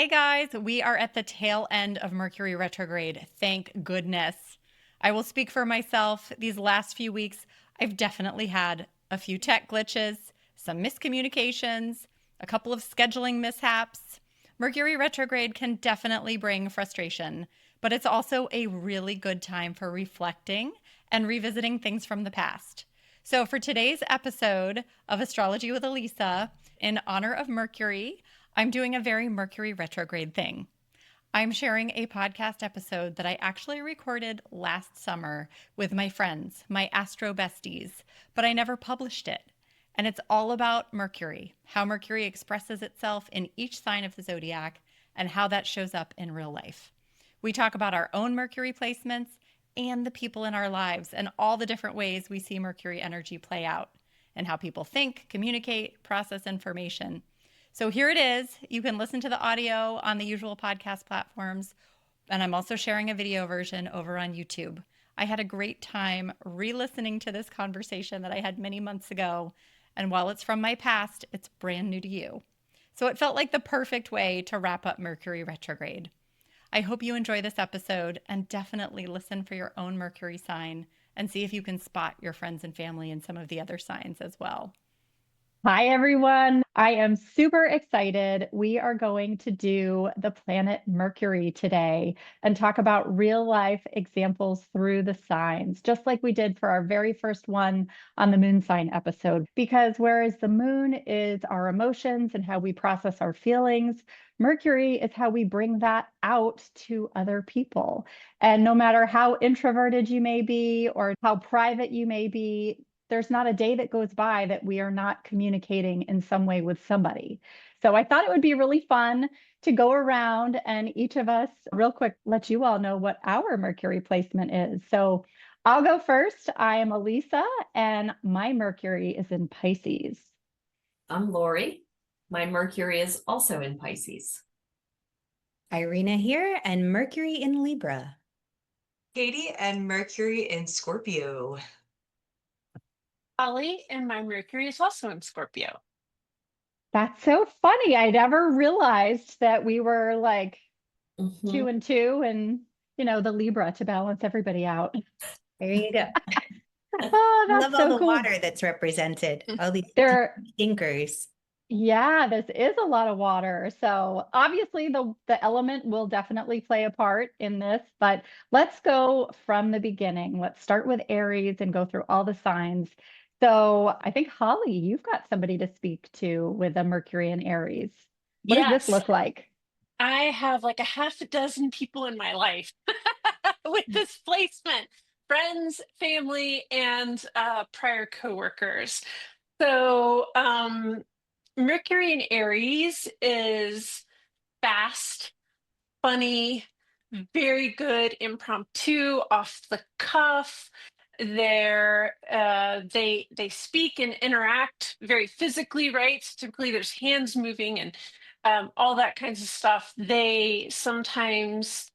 Hey guys, we are at the tail end of Mercury retrograde. Thank goodness. I will speak for myself. These last few weeks, I've definitely had a few tech glitches, some miscommunications, a couple of scheduling mishaps. Mercury retrograde can definitely bring frustration, but it's also a really good time for reflecting and revisiting things from the past. So, for today's episode of Astrology with Elisa, in honor of Mercury, I'm doing a very Mercury retrograde thing. I'm sharing a podcast episode that I actually recorded last summer with my friends, my Astro Besties, but I never published it. And it's all about Mercury, how Mercury expresses itself in each sign of the zodiac, and how that shows up in real life. We talk about our own Mercury placements and the people in our lives and all the different ways we see Mercury energy play out, and how people think, communicate, process information. So here it is. You can listen to the audio on the usual podcast platforms, and I'm also sharing a video version over on YouTube. I had a great time re-listening to this conversation that I had many months ago, and while it's from my past, it's brand new to you. So it felt like the perfect way to wrap up Mercury retrograde. I hope you enjoy this episode, and definitely listen for your own Mercury sign and see if you can spot your friends and family in some of the other signs as well. Hi, everyone. I am super excited. We are going to do the planet Mercury today and talk about real life examples through the signs, just like we did for our very first one on the moon sign episode. Because whereas the moon is our emotions and how we process our feelings, Mercury is how we bring that out to other people. And no matter how introverted you may be or how private you may be, there's not a day that goes by that we are not communicating in some way with somebody. So I thought it would be really fun to go around and each of us, real quick, let you all know what our Mercury placement is. So I'll go first. I am Elisa, and my Mercury is in Pisces. I'm Lori. My Mercury is also in Pisces. Irina here, and Mercury in Libra. Katie and Mercury in Scorpio. Holly, and my Mercury is also in Scorpio. That's so funny. I never realized that we were like 2 and 2 and, the Libra to balance everybody out. There you go. Oh, I that's love all so the cool. water that's represented. All these There, thinkers. yeah, this is a lot of water. So obviously the element will definitely play a part in this, but let's go from the beginning. Let's start with Aries and go through all the signs. So I think Holly, you've got somebody to speak to with a Mercury in Aries. What does this Yes, look like? I have like a half a dozen people in my life with this placement, friends, family, and prior coworkers. So Mercury in Aries is fast, funny, very good impromptu, off the cuff. They speak and interact very physically, right? So typically there's hands moving and all that kinds of stuff. They sometimes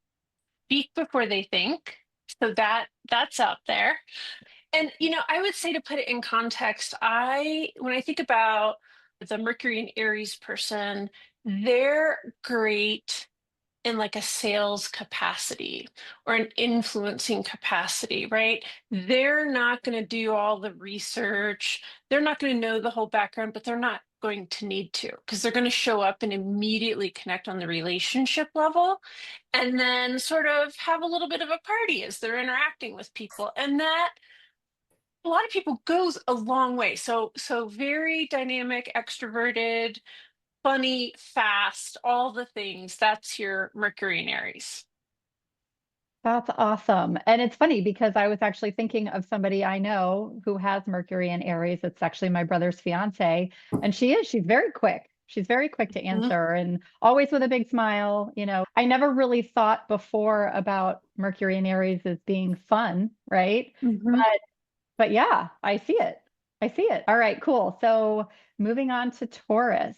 speak before they think, so that's out there. And I would say, to put it in context, when I think about the Mercury and Aries person, they're great in like a sales capacity or an influencing capacity, right? They're not going to do all the research. They're not going to know the whole background, but they're not going to need to, because they're going to show up and immediately connect on the relationship level, and then sort of have a little bit of a party as they're interacting with people. And that, a lot of people, goes a long way. So very dynamic, extroverted, funny, fast, all the things. That's your Mercury in Aries. That's awesome. And it's funny because I was actually thinking of somebody I know who has Mercury in Aries. It's actually my brother's fiance. And she's very quick. She's very quick to answer and always with a big smile. I never really thought before about Mercury in Aries as being fun, right? Mhm. But yeah, I see it. I see it. All right, cool. So moving on to Taurus.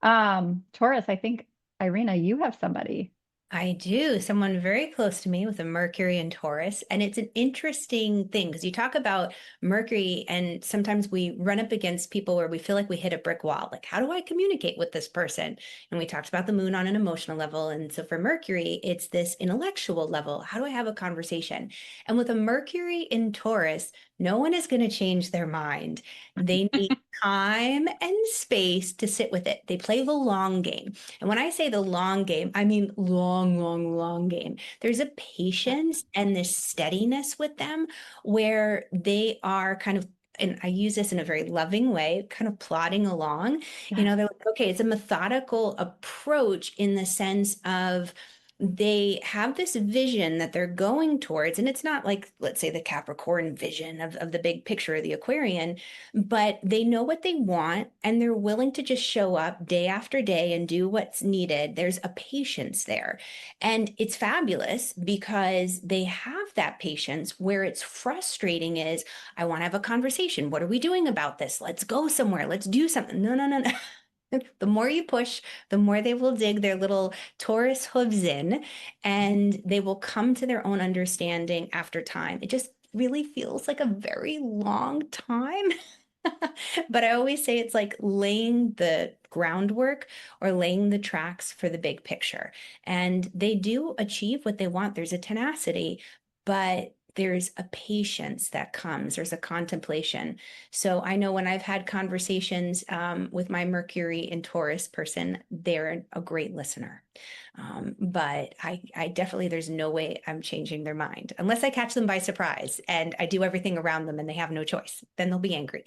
Taurus, I think, Irina, you have somebody. I do. Someone very close to me with a Mercury in Taurus. And it's an interesting thing because you talk about Mercury, and sometimes we run up against people where we feel like we hit a brick wall. Like, how do I communicate with this person? And we talked about the moon on an emotional level. And so for Mercury, it's this intellectual level. How do I have a conversation? And with a Mercury in Taurus, no one is going to change their mind. They need time and space to sit with it. They play the long game. And when I say the long game, I mean long, long, long game. There's a patience and this steadiness with them where they are kind of, and I use this in a very loving way, kind of plodding along. You know, they're like, okay, it's a methodical approach in the sense of they have this vision that they're going towards. And it's not like, let's say, the Capricorn vision of the big picture of the Aquarian, but they know what they want and they're willing to just show up day after day and do what's needed. There's a patience there. And it's fabulous because they have that patience. Where it's frustrating is, I want to have a conversation. What are we doing about this? Let's go somewhere. Let's do something. No, no, no, no. The more you push, the more they will dig their little Taurus hooves in, and they will come to their own understanding after time. It just really feels like a very long time. But I always say it's like laying the groundwork or laying the tracks for the big picture. And they do achieve what they want. There's a tenacity, but there's a patience that comes, there's a contemplation. So I know when I've had conversations with my Mercury in Taurus person, they're a great listener. But I definitely, there's no way I'm changing their mind unless I catch them by surprise and I do everything around them and they have no choice. Then they'll be angry.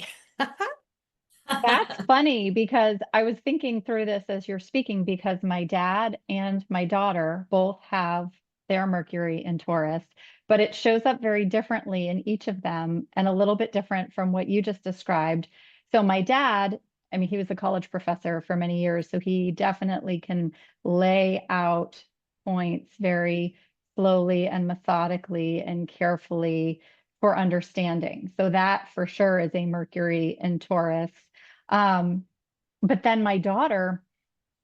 That's funny because I was thinking through this as you're speaking because my dad and my daughter both have their Mercury in Taurus, but it shows up very differently in each of them and a little bit different from what you just described. So my dad, I mean, he was a college professor for many years, so he definitely can lay out points very slowly and methodically and carefully for understanding. So that for sure is a Mercury in Taurus. Um, but then my daughter,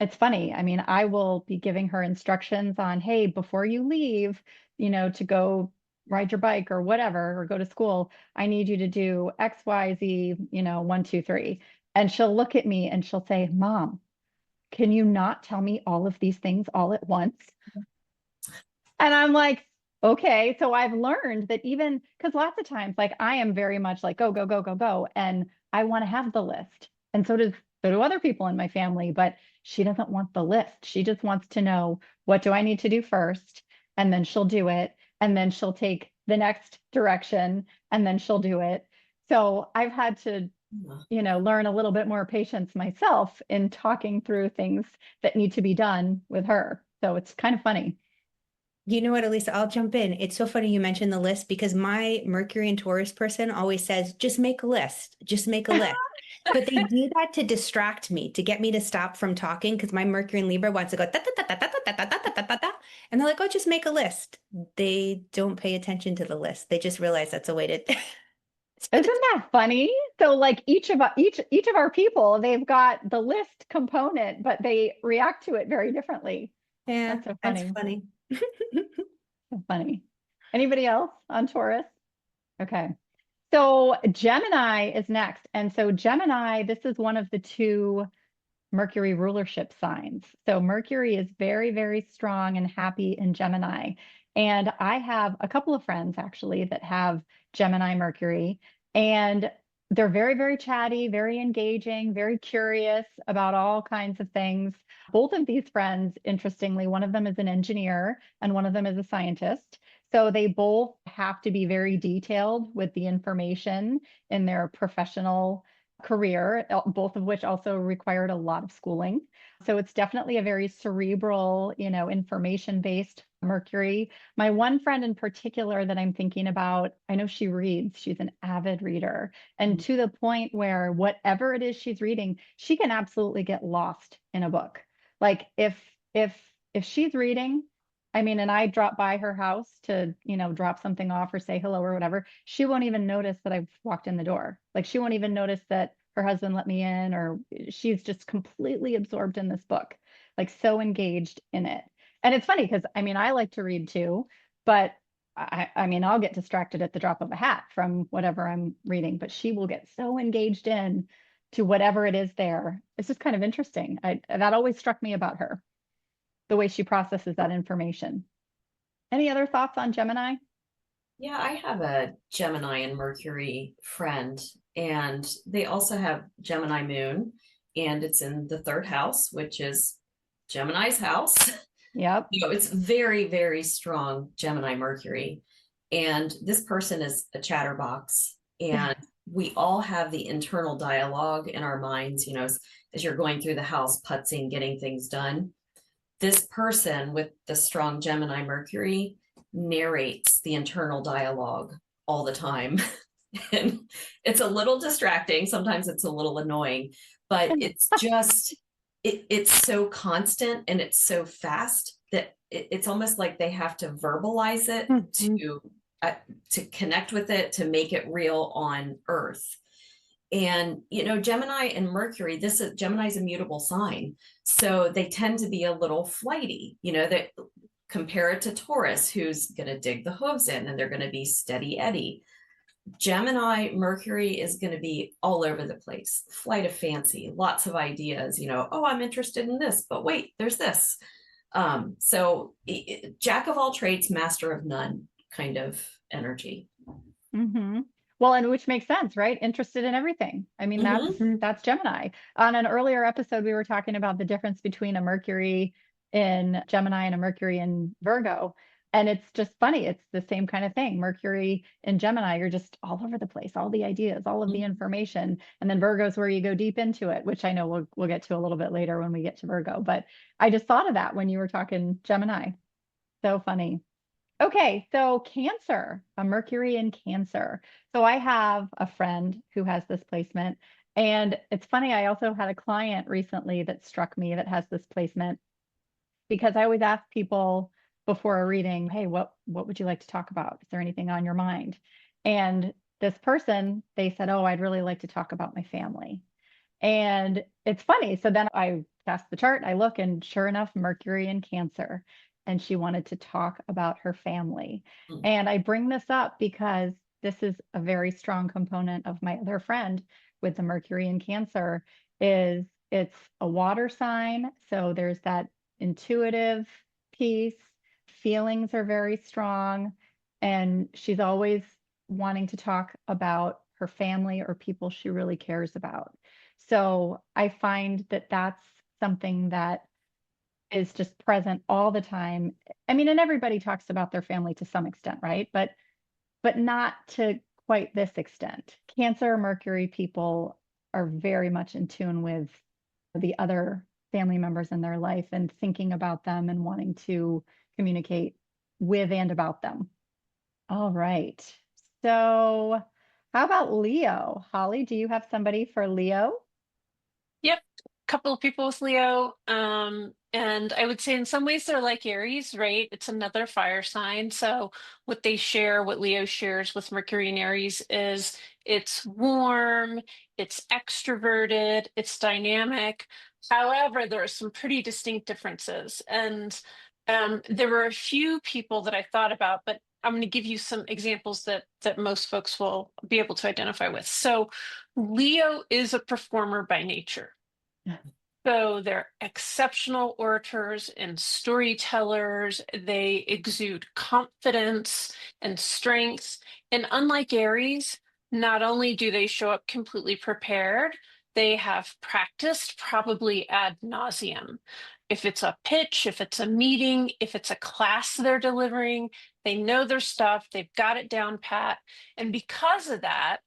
it's funny. I mean, I will be giving her instructions on, hey, before you leave, to go ride your bike or whatever, or go to school, I need you to do X, Y, Z, 1, 2, 3. And she'll look at me and she'll say, Mom, can you not tell me all of these things all at once? And I'm like, okay. So I've learned that even because lots of times, like I am very much like, go, go, go, go, go. And I want to have the list. And so do other people in my family, but she doesn't want the list. She just wants to know, what do I need to do first? And then she'll do it. And then she'll take the next direction and then she'll do it. So I've had to, learn a little bit more patience myself in talking through things that need to be done with her. So it's kind of funny. You know what, Elisa, I'll jump in. It's so funny you mentioned the list because my Mercury and Taurus person always says, just make a list, just make a list. But they do that to distract me, to get me to stop from talking because my Mercury and Libra wants to go da, da, da, da, da, da, da, da, da, da, da, and they're like, oh, just make a list. They don't pay attention to the list. They just realize that's a way to Isn't that funny? So like each of our people, they've got the list component, but they react to it very differently. Yeah, That's so that's funny. funny. So funny. Anybody else on Taurus? Okay. So Gemini is next. And so Gemini, this is one of the two Mercury rulership signs. So Mercury is very, very strong and happy in Gemini. And I have a couple of friends actually that have Gemini Mercury, and they're very, very chatty, very engaging, very curious about all kinds of things. Both of these friends, interestingly, one of them is an engineer and one of them is a scientist. So they both have to be very detailed with the information in their professional career, both of which also required a lot of schooling. So it's definitely a very cerebral, information-based Mercury. My one friend in particular that I'm thinking about, I know she reads, she's an avid reader, and to the point where whatever it is she's reading, she can absolutely get lost in a book. Like if she's reading, I mean, and I drop by her house to, drop something off or say hello or whatever, she won't even notice that I've walked in the door. Like she won't even notice that her husband let me in, or she's just completely absorbed in this book, like so engaged in it. And it's funny because I mean, I like to read too, but I mean, I'll get distracted at the drop of a hat from whatever I'm reading, but she will get so engaged in to whatever it is there. It's just kind of interesting. That always struck me about her, the way she processes that information. Any other thoughts on Gemini? Yeah, I have a Gemini and Mercury friend, and they also have Gemini moon, and it's in the third house, which is Gemini's house. Yep. It's very, very strong Gemini Mercury. And this person is a chatterbox. And we all have the internal dialogue in our minds, as you're going through the house, putzing, getting things done. This person with the strong Gemini Mercury narrates the internal dialogue all the time. And it's a little distracting. Sometimes it's a little annoying, but it's just, it's so constant and it's so fast that it's almost like they have to verbalize it to connect with it, to make it real on Earth. And, Gemini and Mercury, Gemini's a mutable sign. So they tend to be a little flighty, that compare it to Taurus, who's going to dig the hooves in and they're going to be steady Eddie. Gemini Mercury is going to be all over the place, flight of fancy, lots of ideas, oh, I'm interested in this, but wait, there's this. So jack of all trades, master of none kind of energy. Mm-hmm. Well, and which makes sense, right? Interested in everything. I mean, that's Gemini. On an earlier episode, we were talking about the difference between a Mercury in Gemini and a Mercury in Virgo. And it's just funny. It's the same kind of thing. Mercury in Gemini, you're just all over the place, all the ideas, all of the information. And then Virgo's where you go deep into it, which I know we'll get to a little bit later when we get to Virgo. But I just thought of that when you were talking Gemini. So funny. Okay, so Cancer, a Mercury in Cancer. So I have a friend who has this placement. And it's funny, I also had a client recently that struck me that has this placement, because I always ask people before a reading, hey, what would you like to talk about? Is there anything on your mind? And this person, they said, oh, I'd really like to talk about my family. And it's funny. So then I test the chart, I look, and sure enough, Mercury in Cancer. And she wanted to talk about her family. And I bring this up because this is a very strong component of my other friend with the Mercury in Cancer. Is it's a water sign. So there's that intuitive piece. Feelings are very strong. And she's always wanting to talk about her family or people she really cares about. So I find that that's something that is just present all the time. I mean, and everybody talks about their family to some extent, right? But not to quite this extent. Cancer, Mercury people are very much in tune with the other family members in their life and thinking about them and wanting to communicate with and about them. All right. So how about Leo? Holly, do you have somebody for Leo? Yep, a couple of people with Leo. And I would say in some ways they're like Aries, right? It's another fire sign. So what they share, what Leo shares with Mercury and Aries is it's warm, it's extroverted, it's dynamic. However, there are some pretty distinct differences. And there were a few people that I thought about, but I'm going to give you some examples that most folks will be able to identify with. So Leo is a performer by nature. So they're exceptional orators and storytellers. They exude confidence and strength. And unlike Aries, not only do they show up completely prepared, they have practiced probably ad nauseum. If it's a pitch, if it's a meeting, if it's a class they're delivering, they know their stuff, they've got it down pat. And because of that,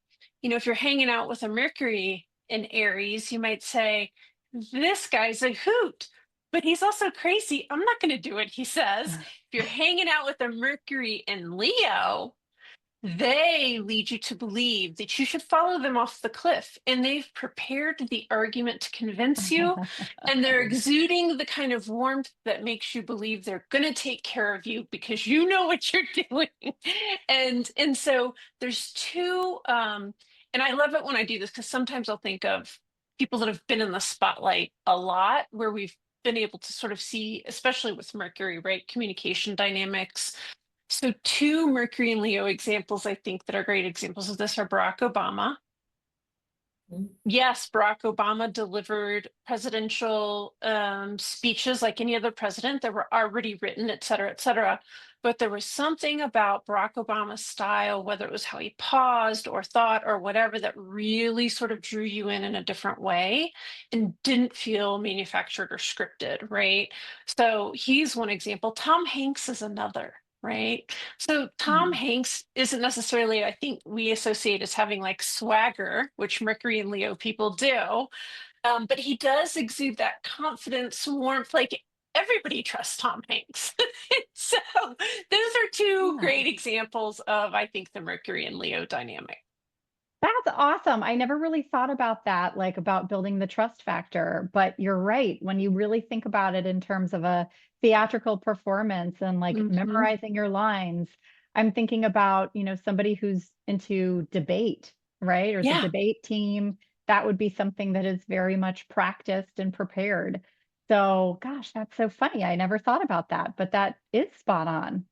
if you're hanging out with a Mercury in Aries, you might say, this guy's a hoot, but he's also crazy. I'm not going to do what he says. If you're hanging out with a Mercury in Leo, they lead you to believe that you should follow them off the cliff, and they've prepared the argument to convince you, and they're exuding the kind of warmth that makes you believe they're going to take care of you because you know what you're doing. And so there's two, and I love it when I do this because sometimes I'll think of people that have been in the spotlight a lot, where we've been able to sort of see, especially with Mercury, right? Communication dynamics. So two Mercury and Leo examples I think that are great examples of this are Barack Obama. Yes, Barack Obama delivered presidential speeches like any other president that were already written, et cetera, et cetera. But there was something about Barack Obama's style, whether it was how he paused or thought or whatever, that really sort of drew you in a different way and didn't feel manufactured or scripted, right? So he's one example. Tom Hanks is another. Right. So Tom Hanks isn't necessarily, I think we associate as having like swagger, which Mercury and Leo people do. But he does exude that confidence, warmth, like everybody trusts Tom Hanks. So those are two great examples of, I think, the Mercury and Leo dynamic. That's awesome. I never really thought about that, like about building the trust factor, but you're right. When you really think about it in terms of a theatrical performance and like memorizing your lines, I'm thinking about, somebody who's into debate, right? Or the Yeah. debate team. That would be something that is very much practiced and prepared. So, gosh, that's so funny. I never thought about that, but that is spot on.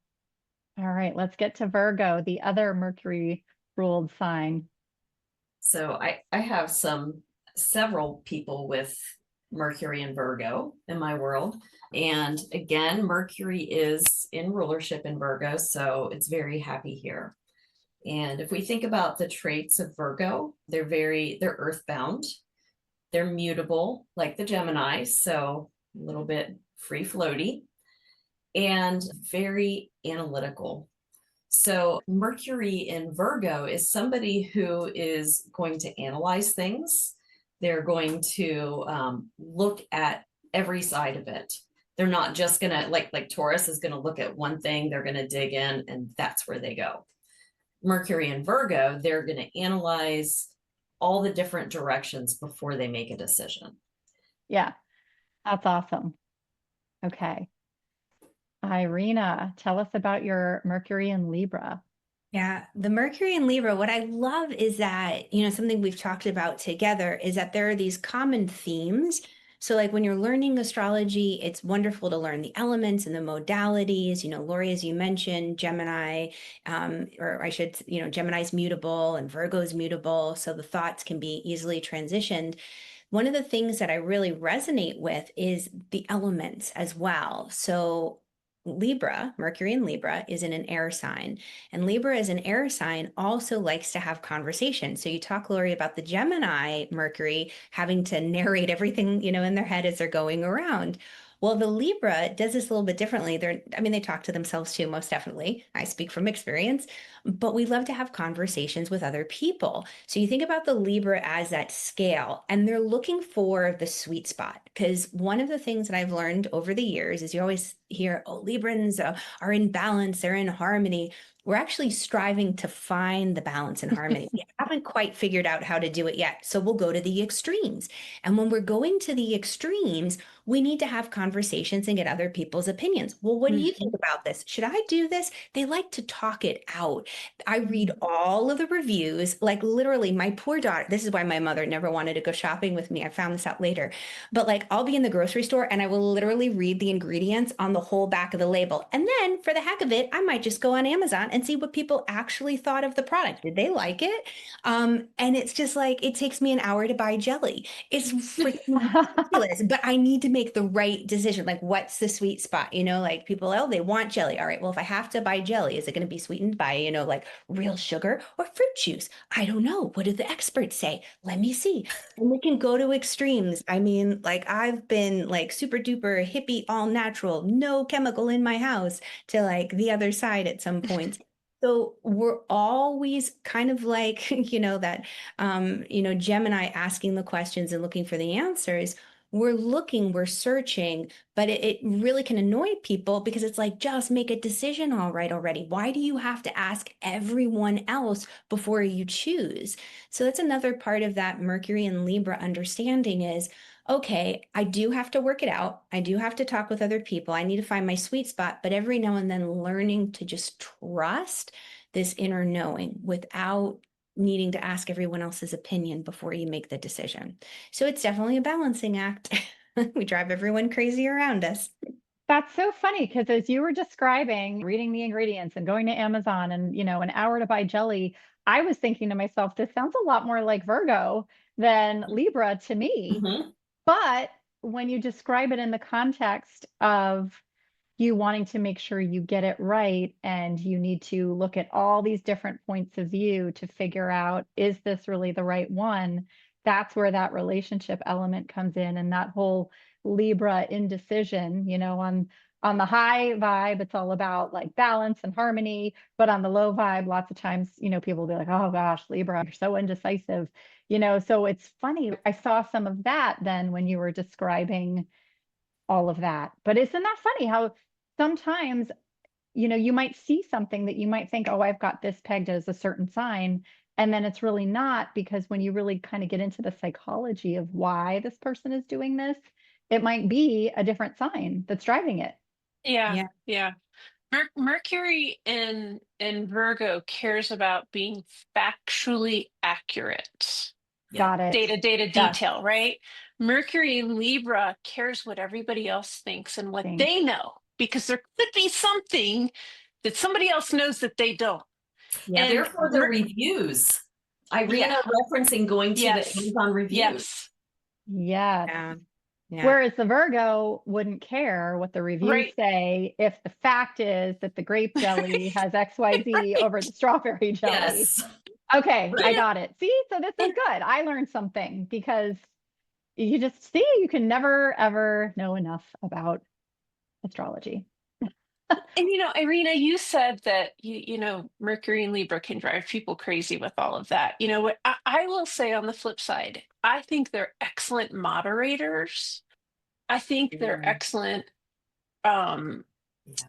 All right, let's get to Virgo, the other Mercury ruled sign. So I have several people with Mercury and Virgo in my world. And again, Mercury is in rulership in Virgo, so it's very happy here. And if we think about the traits of Virgo, they're earthbound. They're mutable like the Gemini, so a little bit free floaty and very analytical. So Mercury in Virgo is somebody who is going to analyze things. They're going to look at every side of it. They're not just gonna like Taurus is gonna look at one thing, they're gonna dig in and that's where they go. Mercury in Virgo, they're gonna analyze all the different directions before they make a decision. Yeah, that's awesome. Okay. Irina, tell us about your Mercury in Libra. Yeah, the Mercury in Libra, what I love is that, something we've talked about together is that there are these common themes. So, like when you're learning astrology, it's wonderful to learn the elements and the modalities. Lori, as you mentioned, Gemini, Gemini's mutable and Virgo's mutable. So the thoughts can be easily transitioned. One of the things that I really resonate with is the elements as well. So Libra, Mercury in Libra, is in an air sign. And Libra as an air sign also likes to have conversation. So you talk, Lori, about the Gemini Mercury having to narrate everything, in their head as they're going around. Well, the Libra does this a little bit differently. They talk to themselves too, most definitely. I speak from experience, but we love to have conversations with other people. So you think about the Libra as that scale, and they're looking for the sweet spot. Because one of the things that I've learned over the years is you always hear, oh, Librans are in balance, they're in harmony. We're actually striving to find the balance and harmony. We haven't quite figured out how to do it yet. So we'll go to the extremes. And when we're going to the extremes, we need to have conversations and get other people's opinions. Well, what do you think about this? Should I do this? They like to talk it out. I read all of the reviews, like literally my poor daughter. This is why my mother never wanted to go shopping with me. I found this out later. But like I'll be in the grocery store and I will literally read the ingredients on the whole back of the label. And then for the heck of it, I might just go on Amazon and see what people actually thought of the product. Did they like it? And it's just like, it takes me an hour to buy jelly. It's freaking ridiculous, but I need to make the right decision. Like, what's the sweet spot? Like people, oh, they want jelly. All right, well, if I have to buy jelly, is it going to be sweetened by, like real sugar or fruit juice? I don't know. What do the experts say? Let me see. And we can go to extremes. I mean, like I've been like super duper hippie, all natural, no chemical in my house, to like the other side at some point. So we're always kind of like, Gemini asking the questions and looking for the answers. We're searching, but it really can annoy people because it's like, just make a decision all right already. Why do you have to ask everyone else before you choose? So that's another part of that Mercury and Libra understanding is, okay, I do have to work it out. I do have to talk with other people. I need to find my sweet spot, but every now and then learning to just trust this inner knowing without needing to ask everyone else's opinion before you make the decision. So it's definitely a balancing act. We drive everyone crazy around us. That's so funny because as you were describing reading the ingredients and going to Amazon and, an hour to buy jelly, I was thinking to myself, this sounds a lot more like Virgo than Libra to me. Mhm. But when you describe it in the context of you wanting to make sure you get it right and you need to look at all these different points of view to figure out, is this really the right one? That's where that relationship element comes in, and that whole Libra indecision, on the high vibe, it's all about like balance and harmony, but on the low vibe, lots of times, people will be like, oh gosh, Libra, you're so indecisive, so it's funny. I saw some of that then when you were describing all of that. But isn't that funny how sometimes, you might see something that you might think, oh, I've got this pegged as a certain sign. And then it's really not, because when you really kind of get into the psychology of why this person is doing this, it might be a different sign that's driving it. Yeah, Yeah. yeah. Mercury in Virgo cares about being factually accurate. Yeah. Got it. Data Yes. detail, right? Mercury in Libra cares what everybody else thinks and what Thanks. they know, because there could be something that somebody else knows that they don't. Yeah. And Therefore, the reviews. Irina Yeah. referencing going to Yes. the Amazon reviews. Yes. Yes. Yeah. Yeah. Whereas the Virgo wouldn't care what the reviews Right. say if the fact is that the grape jelly has XYZ over the strawberry jelly. Yes. Okay, I Right. got it. See, so this is good. I learned something, because you just see, you can never ever know enough about astrology. And Irina, you said that Mercury and Libra can drive people crazy with all of that. You know what I will say on the flip side, I think they're excellent moderators. I think they're Yeah. excellent.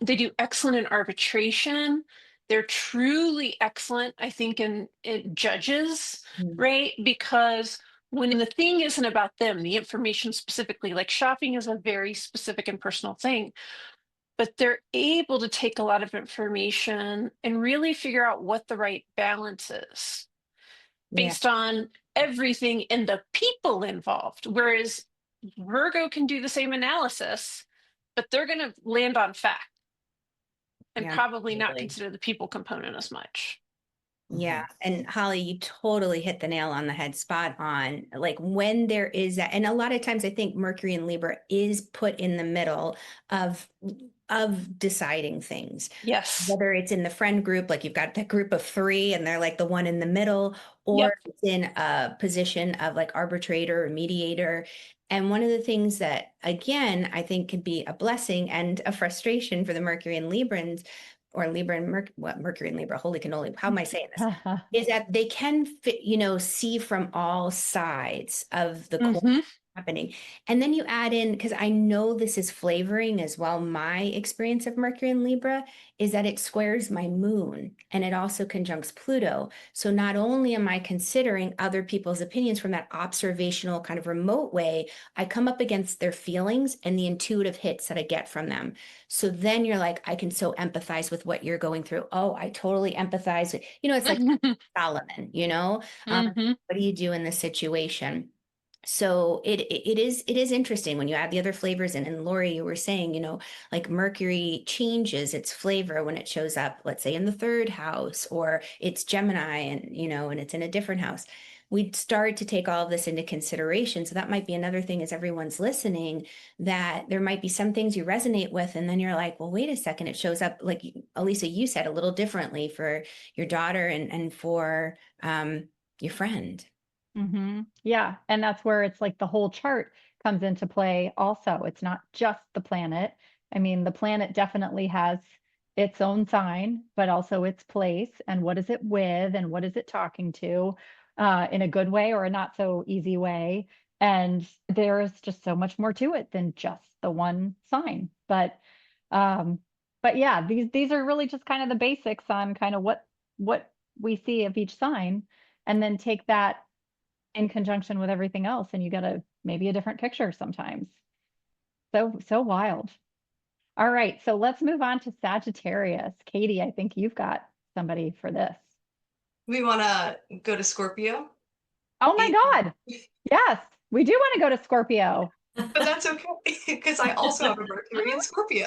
They do excellent in arbitration. They're truly excellent, I think, in judges, Mm. right? Because when the thing isn't about them, the information specifically, like shopping is a very specific and personal thing, but they're able to take a lot of information and really figure out what the right balance is Yeah. based on everything and the people involved. Whereas Virgo can do the same analysis, but they're going to land on fact and Yeah. probably not Absolutely. consider the people component as much. Yeah. And Holly, you totally hit the nail on the head, spot on. Like when there is that, and a lot of times I think Mercury and Libra is put in the middle of deciding things. Yes. Whether it's in the friend group, like you've got that group of 3 and they're like the one in the middle, or Yep. it's in a position of like arbitrator or mediator. And one of the things that, again, I think could be a blessing and a frustration for the Mercury and Librans, or Libra and Mercury and Libra, holy cannoli, how am I saying this? Is that they can fit, see from all sides of the coin Mhm. happening. And then you add in, because I know this is flavoring as well, my experience of Mercury and Libra is that it squares my moon and it also conjuncts Pluto. So not only am I considering other people's opinions from that observational kind of remote way, I come up against their feelings and the intuitive hits that I get from them. So then you're like, I can so empathize with what you're going through. Oh, I totally empathize with, it's like Solomon, Mhm. what do you do in this situation? So it is interesting when you add the other flavors in. And Lori, you were saying, like Mercury changes its flavor when it shows up, let's say in the 3rd house, or it's Gemini and and it's in a different house. We'd start to take all of this into consideration. So that might be another thing as everyone's listening, that there might be some things you resonate with, and then you're like, well, wait a second, it shows up, like Elisa, you said, a little differently for your daughter and for your friend. Yeah. And that's where it's like the whole chart comes into play also. It's not just the planet. I mean, the planet definitely has its own sign, but also its place, and what is it with, and what is it talking to, in a good way or a not so easy way. And there is just so much more to it than just the one sign. Um, but yeah, these are really just kind of the basics on kind of what we see of each sign, and then take that in conjunction with everything else, and you get maybe a different picture sometimes. So wild. All right, so let's move on to Sagittarius. Katie, I think you've got somebody for this. We want to go to Scorpio. Oh my God. Yes, we do want to go to Scorpio. but that's okay because I also have a Mercury in Scorpio.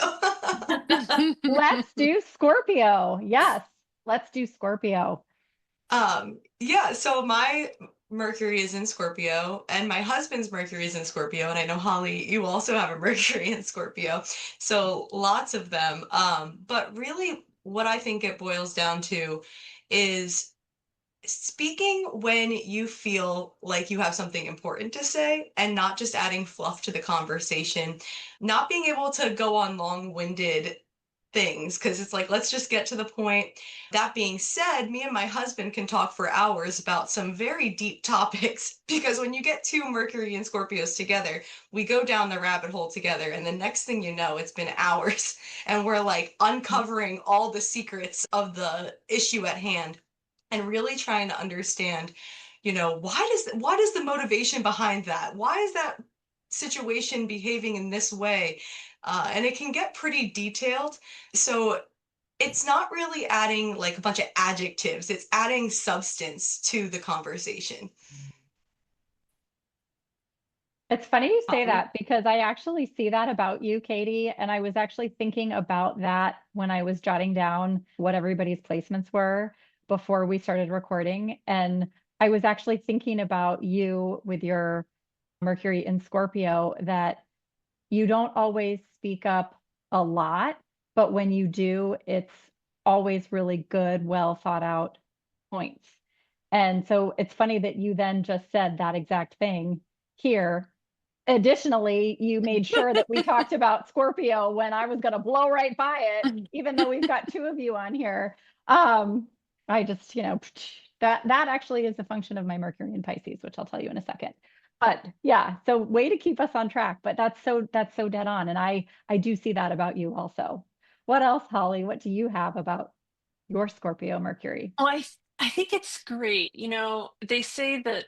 Let's do Scorpio. Yes, let's do Scorpio. Yeah, so my Mercury is in Scorpio and my husband's Mercury is in Scorpio. And I know Holly, you also have a Mercury in Scorpio. So lots of them. But really what I think it boils down to is speaking when you feel like you have something important to say and not just adding fluff to the conversation, not being able to go on long-winded things because it's like, let's just get to the point. That being said, me and my husband can talk for hours about some very deep topics because when you get two Mercury and Scorpios together, we go down the rabbit hole together. And the next thing you know, it's been hours and we're like uncovering all the secrets of the issue at hand and really trying to understand, what is the motivation behind that? Why is that situation behaving in this way? And it can get pretty detailed. So it's not really adding like a bunch of adjectives, it's adding substance to the conversation. It's funny you say Holly? that because I actually see that about you, Katie. And I was actually thinking about that when I was jotting down what everybody's placements were before we started recording. And I was actually thinking about you with your Mercury in Scorpio, that you don't always speak up a lot, but when you do, it's always really good, well thought out points. And so it's funny that you then just said that exact thing here. Additionally, you made sure that we talked about Scorpio when I was going to blow right by it, even though we've got two of you on here. I just, that actually is a function of my Mercury in Pisces, which I'll tell you in a second. But yeah, so way to keep us on track. But that's so dead on, and I do see that about you also. What else, Holly? What do you have about your Scorpio Mercury? Well, I think it's great. They say that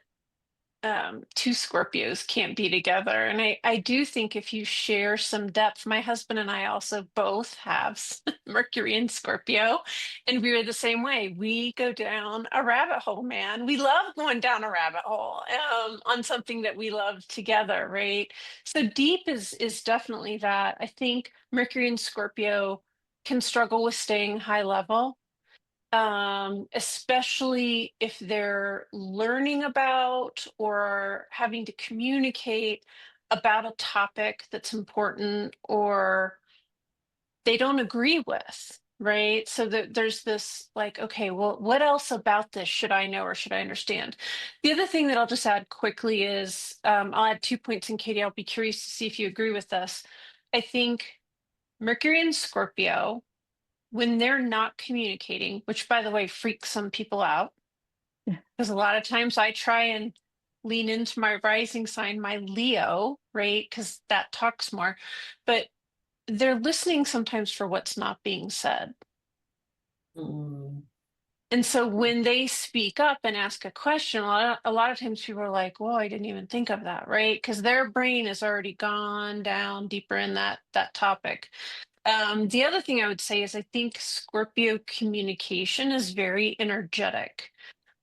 two Scorpios can't be together. And I do think if you share some depth, my husband and I also both have Mercury in Scorpio, and we are the same way. We go down a rabbit hole, man. We love going down a rabbit hole on something that we love together, right? So deep is definitely that. I think Mercury in Scorpio can struggle with staying high level, especially if they're learning about or having to communicate about a topic that's important or they don't agree with, right? So there's this like, okay, well, what else about this should I know or should I understand? The other thing that I'll just add quickly is I'll add 2 points, and Katie, I'll be curious to see if you agree with this. I think Mercury and Scorpio, when they're not communicating, which by the way freaks some people out, because a lot of times I try and lean into my rising sign, my Leo, right? Because that talks more, but they're listening sometimes for what's not being said. Mm. And so when they speak up and ask a question, a lot of times people are like, "Well, I didn't even think of that," right? Because their brain has already gone down deeper in that topic. The other thing I would say is I think Scorpio communication is very energetic.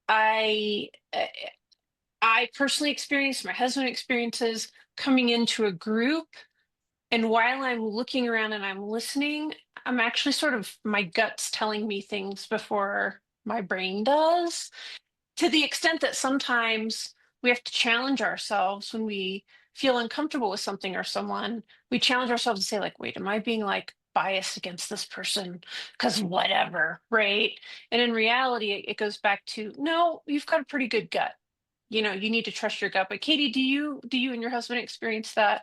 I uh, I personally experience, my husband experiences coming into a group, and while I'm looking around and I'm listening, I'm actually sort of, my gut's telling me things before my brain does, to the extent that sometimes we have to challenge ourselves when we feel uncomfortable with something or someone. We challenge ourselves to say, like, wait, am I being like biased against this person because whatever, right? And in reality, it goes back to, no, you've got a pretty good gut. You need to trust your gut. But Katie, do you and your husband experience that?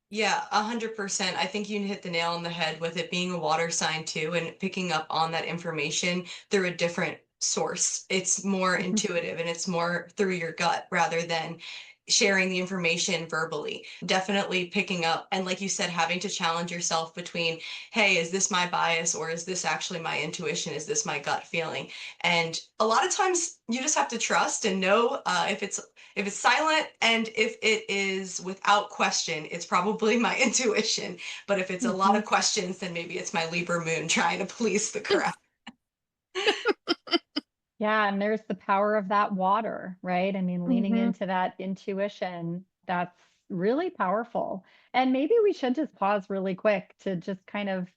Yeah, 100%. I think you hit the nail on the head with it being a water sign too, and picking up on that information through a different source. It's more intuitive and it's more through your gut rather than sharing the information verbally. Definitely picking up, and like you said, having to challenge yourself between, hey, is this my bias or is this actually my intuition? Is this my gut feeling? And a lot of times you just have to trust and know if it's silent and if it is without question, it's probably my intuition. But if it's a lot of questions, then maybe it's my Libra moon trying to police the crowd. Yeah, and there's the power of that water, right? I mean, leaning Mhm. into that intuition, really powerful. And maybe we should just pause really quick to just kind of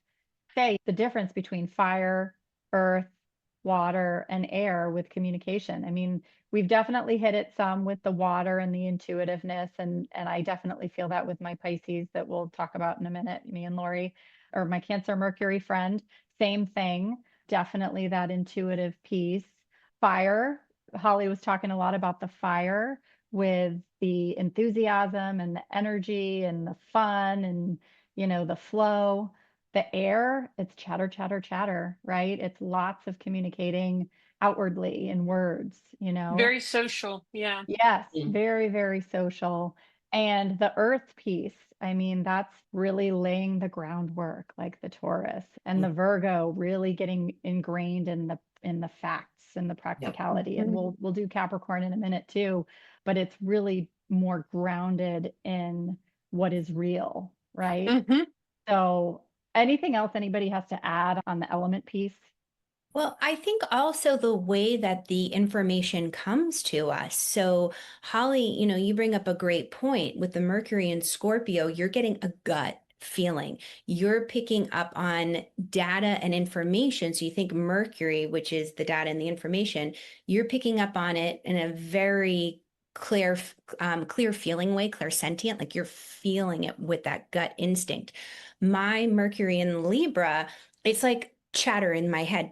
say the difference between fire, earth, water, and air with communication. I mean, we've definitely hit it some with the water and the intuitiveness, and I definitely feel that with my Pisces that we'll talk about in a minute, me and Lori, or my Cancer Mercury friend, same thing, definitely that intuitive piece. Fire, Holly was talking a lot about the fire with the enthusiasm and the energy and the fun and the flow. The air, it's chatter, chatter, chatter, right? It's lots of communicating outwardly in words, Very social. Yeah. Yes, Mm. very, very social. And the earth piece, I mean, that's really laying the groundwork, like the Taurus and the Virgo really getting ingrained in the facts and the practicality. And we'll do Capricorn in a minute too, but it's really more grounded in what is real, right? Mm-hmm. So anything else anybody has to add on the element piece? Well, I think also the way that the information comes to us. So, Holly, you bring up a great point with the Mercury in Scorpio, you're getting a gut feeling. You're picking up on data and information. So you think Mercury, which is the data and the information, you're picking up on it in a very clear feeling way, clairsentient, like you're feeling it with that gut instinct. My Mercury in Libra, it's like chatter in my head,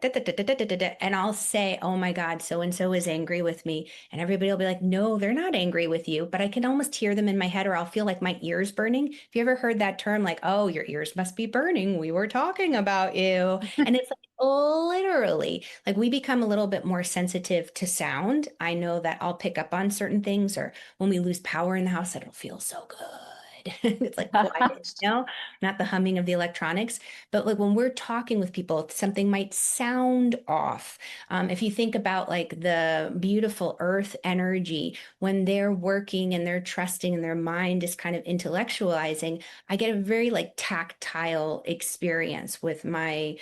and I'll say, oh my God, so and so is angry with me. And everybody will be like, no, they're not angry with you. But I can almost hear them in my head, or I'll feel like my ears burning. Have you ever heard that term, like, oh, your ears must be burning? We were talking about you. And it's like, literally, like we become a little bit more sensitive to sound. I know that I'll pick up on certain things, or when we lose power in the house, it'll feel so good. It's like quiet, not the humming of the electronics, but like when we're talking with people, something might sound off. If you think about like the beautiful earth energy, when they're working and they're trusting and their mind is kind of intellectualizing, I get a very like tactile experience with my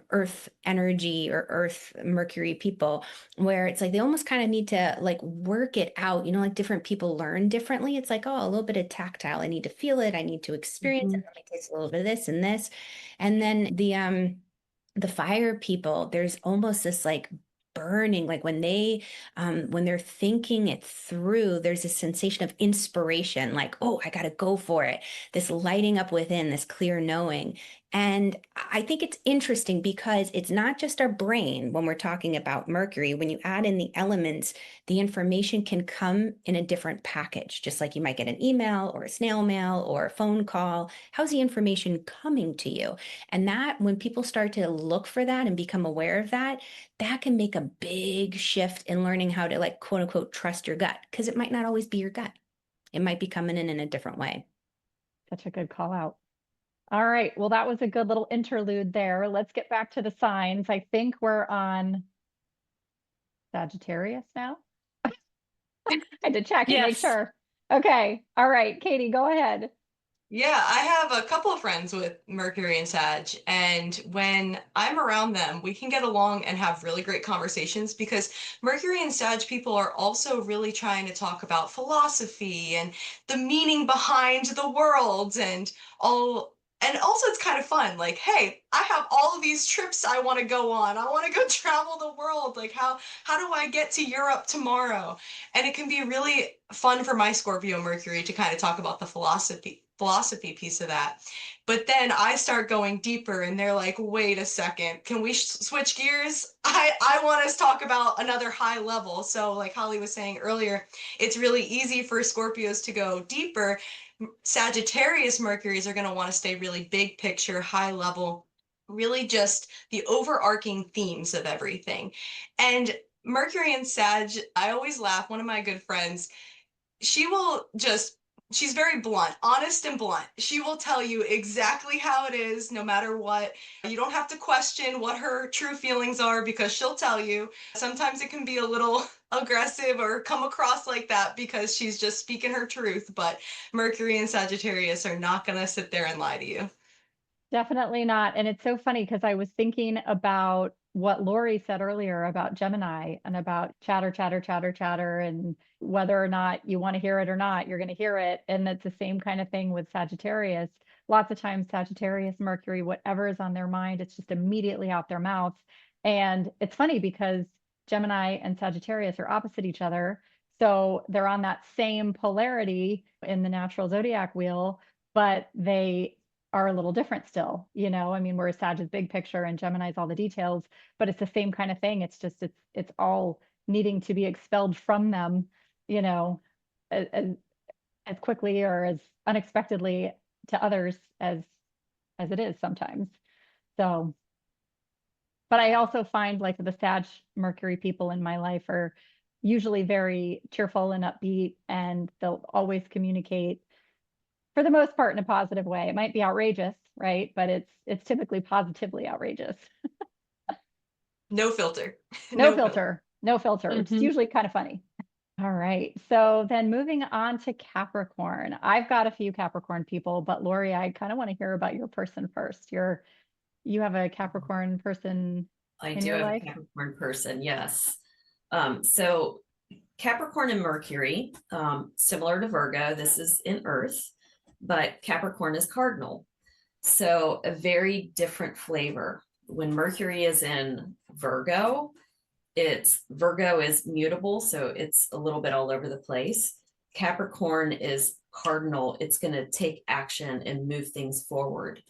earth energy or earth Mercury people, where it's like they almost kind of need to like work it out, like different people learn differently. It's like, oh, a little bit of tactile. I need to feel it. I need to experience it. Let me taste a little bit of this and this. And then the fire people, there's almost this like burning, like when they're thinking it through, there's a sensation of inspiration, like, oh, I got to go for it. This lighting up within, this clear knowing. And I think it's interesting because it's not just our brain when we're talking about Mercury. When you add in the elements, the information can come in a different package, just like you might get an email or a snail mail or a phone call. How's the information coming to you? And that when people start to look for that and become aware of that, that can make a big shift in learning how to like, quote unquote, trust your gut, because it might not always be your gut. It might be coming in a different way. Such a good call out. All right. Well, that was a good little interlude there. Let's get back to the signs. I think we're on Sagittarius now. I had to check and make Yes. sure. Okay. All right. Katie, go ahead. Yeah, I have a couple of friends with Mercury and Sag, and when I'm around them, we can get along and have really great conversations because Mercury and Sag people are also really trying to talk about philosophy and the meaning behind the world and all. And also it's kind of fun, like, hey, I have all of these trips I want to go on. I want to go travel the world. Like, how do I get to Europe tomorrow? And it can be really fun for my Scorpio Mercury to kind of talk about the philosophy piece of that. But then I start going deeper and they're like, wait a second, can we switch gears? I want us to talk about another high level. So like Holly was saying earlier, it's really easy for Scorpios to go deeper. Sagittarius Mercuries are going to want to stay really big picture, high level, really just the overarching themes of everything. And Mercury and Sag, I always laugh. One of my good friends, she's very blunt, honest and blunt. She will tell you exactly how it is, no matter what. You don't have to question what her true feelings are because she'll tell you. Sometimes it can be a little aggressive or come across like that because she's just speaking her truth, but Mercury and Sagittarius are not going to sit there and lie to you. Definitely not. And it's so funny because I was thinking about what Lori said earlier about Gemini and about chatter, chatter, chatter, chatter, and whether or not you want to hear it or not, you're going to hear it. And that's the same kind of thing with Sagittarius. Lots of times, Sagittarius, Mercury, whatever is on their mind, it's just immediately out their mouths. And it's funny because Gemini and Sagittarius are opposite each other. So they're on that same polarity in the natural zodiac wheel, but they are a little different still, you know. I mean, whereas Sag is big picture and Gemini's all the details, but it's the same kind of thing. It's just it's all needing to be expelled from them, you know, as as quickly or as unexpectedly to others as it is sometimes. So, but I also find like the Sag Mercury people in my life are usually very cheerful and upbeat, and they'll always communicate for the most part in a positive way. It might be outrageous, right? But it's typically positively outrageous. No filter. No filter. No filter. It's Mhm. usually kind of funny. All right. So then moving on to Capricorn. I've got a few Capricorn people, but Lori, I kind of want to hear about your person first. You have a Capricorn person I in do your have a life? Capricorn person, yes. So Capricorn and Mercury, similar to Virgo, this is in Earth, but Capricorn is cardinal. So a very different flavor. When Mercury is in Virgo, Virgo is mutable, so it's a little bit all over the place. Capricorn is cardinal. It's going to take action and move things forward.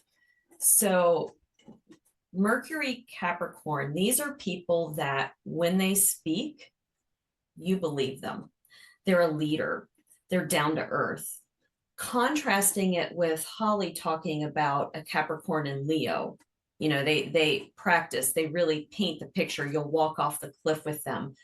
So Mercury, Capricorn, these are people that when they speak, you believe them. They're a leader. They're down to earth. Contrasting it with Holly talking about a Capricorn and Leo, you know, they practice, they really paint the picture. You'll walk off the cliff with them.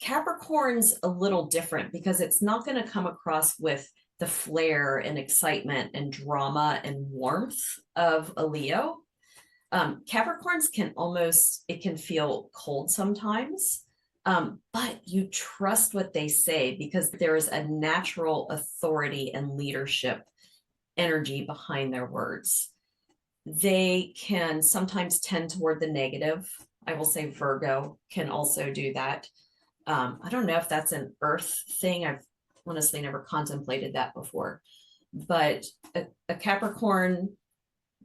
Capricorn's a little different because it's not going to come across with the flair and excitement and drama and warmth of a Leo. Capricorns it can feel cold sometimes, but you trust what they say because there is a natural authority and leadership energy behind their words. They can sometimes tend toward the negative. I will say Virgo can also do that. I don't know if that's an Earth thing. I've honestly never contemplated that before, but a Capricorn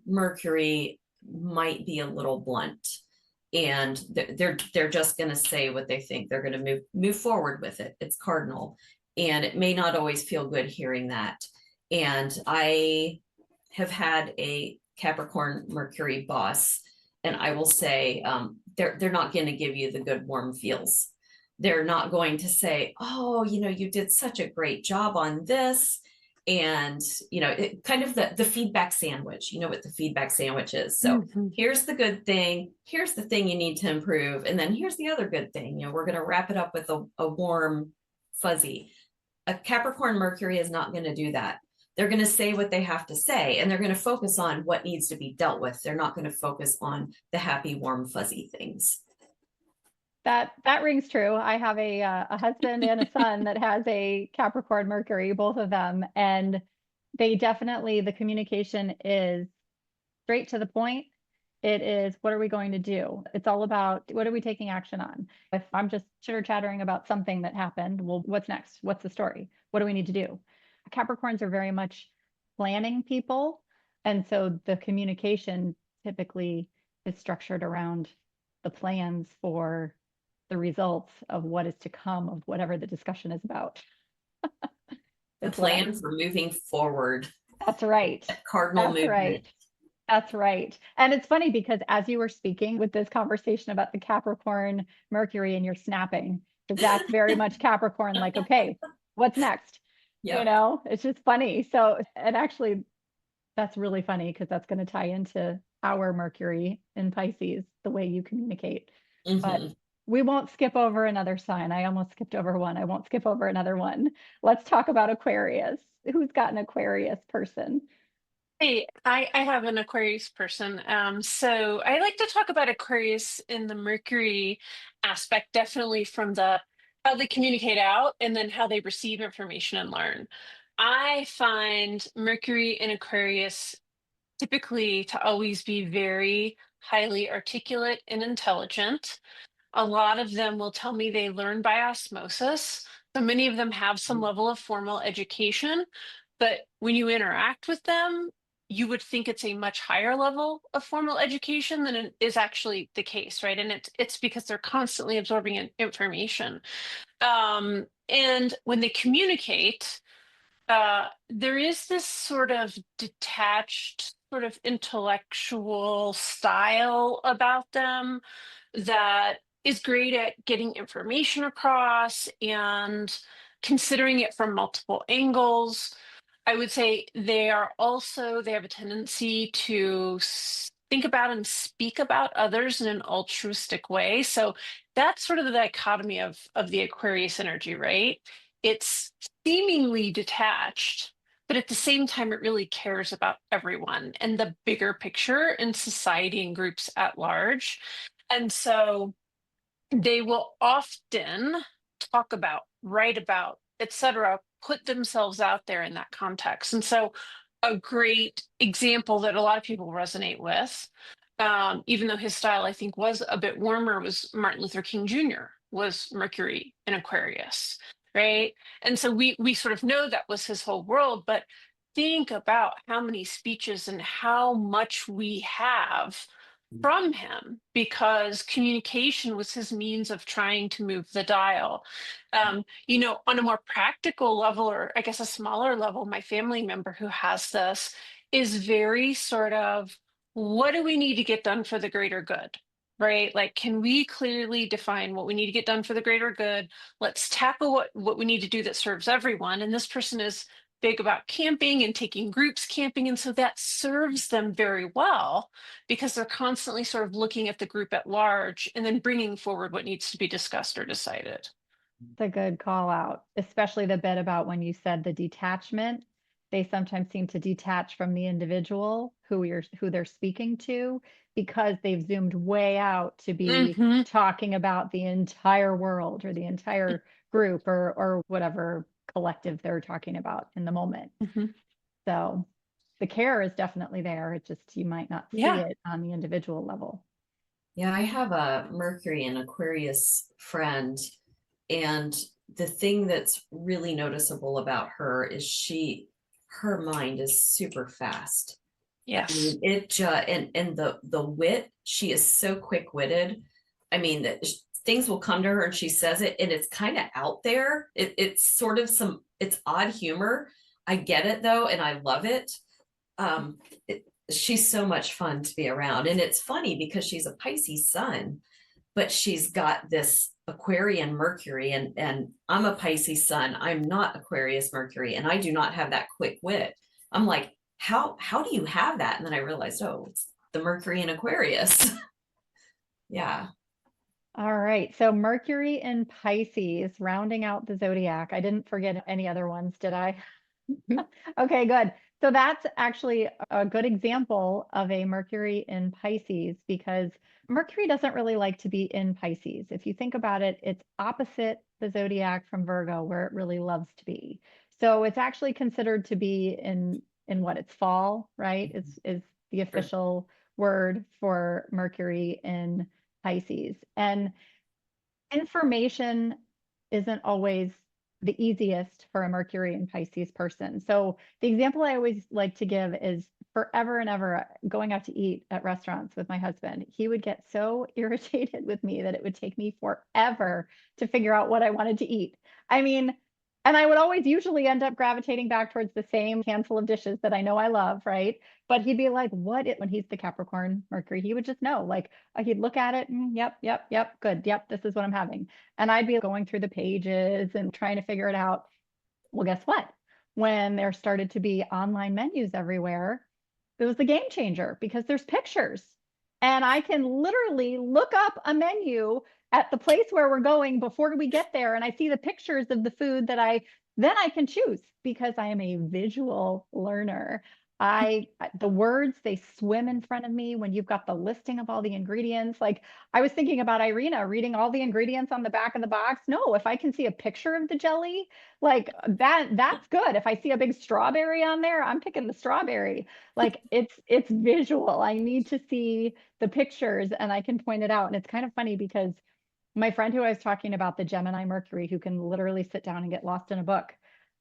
Mercury might be a little blunt, and they're just going to say what they think. They're going to move forward with it. It's cardinal, and it may not always feel good hearing that. And I have had a Capricorn Mercury boss, and I will say they're not going to give you the good warm feels. They're not going to say, oh, you know, you did such a great job on this. And, you know, it kind of the feedback sandwich, you know what the feedback sandwich is. So here's the good thing. Here's the thing you need to improve. And then here's the other good thing. You know, we're going to wrap it up with a warm fuzzy. A Capricorn Mercury is not going to do that. They're going to say what they have to say, and they're going to focus on what needs to be dealt with. They're not going to focus on the happy, warm, fuzzy things. That rings true. I have a husband and a son that has a Capricorn Mercury, both of them, and they definitely, the communication is straight to the point. It is, what are we going to do? It's all about, what are we taking action on? If I'm just chitter chattering about something that happened, well, what's next? What's the story? What do we need to do? Capricorns are very much planning people, and so the communication typically is structured around the plans for the results of what is to come of whatever the discussion is about. The plan for moving forward. That's right. Cardinal That's movement. right. That's right. And it's funny because as you were speaking with this conversation about the Capricorn Mercury and you're snapping, because that's very much Capricorn, like, okay, what's next? Yep. You know, it's just funny. So, and actually, that's really funny because that's going to tie into our Mercury in Pisces, the way you communicate. But we won't skip over another sign. I almost skipped over one. I won't skip over another one. Let's talk about Aquarius. Who's got an Aquarius person? Hey, I have an Aquarius person. So I like to talk about Aquarius in the Mercury aspect, definitely from the how they communicate out and then how they receive information and learn. I find Mercury in Aquarius typically to always be very highly articulate and intelligent. A lot of them will tell me they learn by osmosis. So many of them have some level of formal education, but when you interact with them, you would think it's a much higher level of formal education than it is actually the case, right? And it's because they're constantly absorbing information. And when they communicate, there is this sort of detached, sort of intellectual style about them that is great at getting information across and considering it from multiple angles. I would say they have a tendency to think about and speak about others in an altruistic way. So that's sort of the dichotomy of the Aquarius energy, right? It's seemingly detached, but at the same time, it really cares about everyone and the bigger picture in society and groups at large. And so they will often talk about, write about, etc., put themselves out there in that context. And so a great example that a lot of people resonate with, even though his style I think was a bit warmer, was Martin Luther King Jr. was Mercury in Aquarius, right? And so we sort of know that was his whole world, but think about how many speeches and how much we have from him, because communication was his means of trying to move the dial. On a more practical level, or I guess a smaller level, my family member who has this is very sort of, what do we need to get done for the greater good? Right? Like, can we clearly define what we need to get done for the greater good? Let's tackle what we need to do that serves everyone. And this person is big about camping and taking groups camping. And so that serves them very well because they're constantly sort of looking at the group at large and then bringing forward what needs to be discussed or decided. It's a good call out, especially the bit about when you said the detachment. They sometimes seem to detach from the individual who they're speaking to because they've zoomed way out to be Mhm. talking about the entire world or the entire group or whatever collective they're talking about in the moment. Mhm. So the care is definitely there. It just, you might not see Yeah. it on the individual level. Yeah, I have a Mercury and Aquarius friend, and the thing that's really noticeable about her is her mind is super fast. I Yes. mean, it just and the wit, she is so quick-witted. I mean, that things will come to her and she says it, and it's kind of out there. It's sort of it's odd humor. I get it though, and I love it. She's so much fun to be around, and it's funny because she's a Pisces sun, but she's got this Aquarian Mercury, and I'm a Pisces sun. I'm not Aquarius Mercury, and I do not have that quick wit. I'm like, how do you have that? And then I realized, oh, it's the Mercury in Aquarius. Yeah. All right. So Mercury in Pisces, rounding out the zodiac. I didn't forget any other ones, did I? Okay, good. So that's actually a good example of a Mercury in Pisces because Mercury doesn't really like to be in Pisces. If you think about it, it's opposite the zodiac from Virgo, where it really loves to be. So it's actually considered to be in what it's fall, right? Is the official word for Mercury in Pisces. And information isn't always the easiest for a Mercury and Pisces person. So the example I always like to give is forever and ever going out to eat at restaurants with my husband. He would get so irritated with me that it would take me forever to figure out what I wanted to eat. I mean, and I would always usually end up gravitating back towards the same handful of dishes that I know I love, right? But he'd be like, when he's the Capricorn Mercury, he would just know, like, he'd look at it and yep, good. Yep, this is what I'm having. And I'd be going through the pages and trying to figure it out. Well, guess what? When there started to be online menus everywhere, it was the game changer because there's pictures. And I can literally look up a menu at the place where we're going before we get there. And I see the pictures of the food that then I can choose because I am a visual learner. The words, they swim in front of me when you've got the listing of all the ingredients. Like I was thinking about Irina reading all the ingredients on the back of the box. No, if I can see a picture of the jelly, like that's good. If I see a big strawberry on there, I'm picking the strawberry. Like it's visual. I need to see the pictures and I can point it out. And it's kind of funny because my friend who I was talking about, the Gemini Mercury, who can literally sit down and get lost in a book,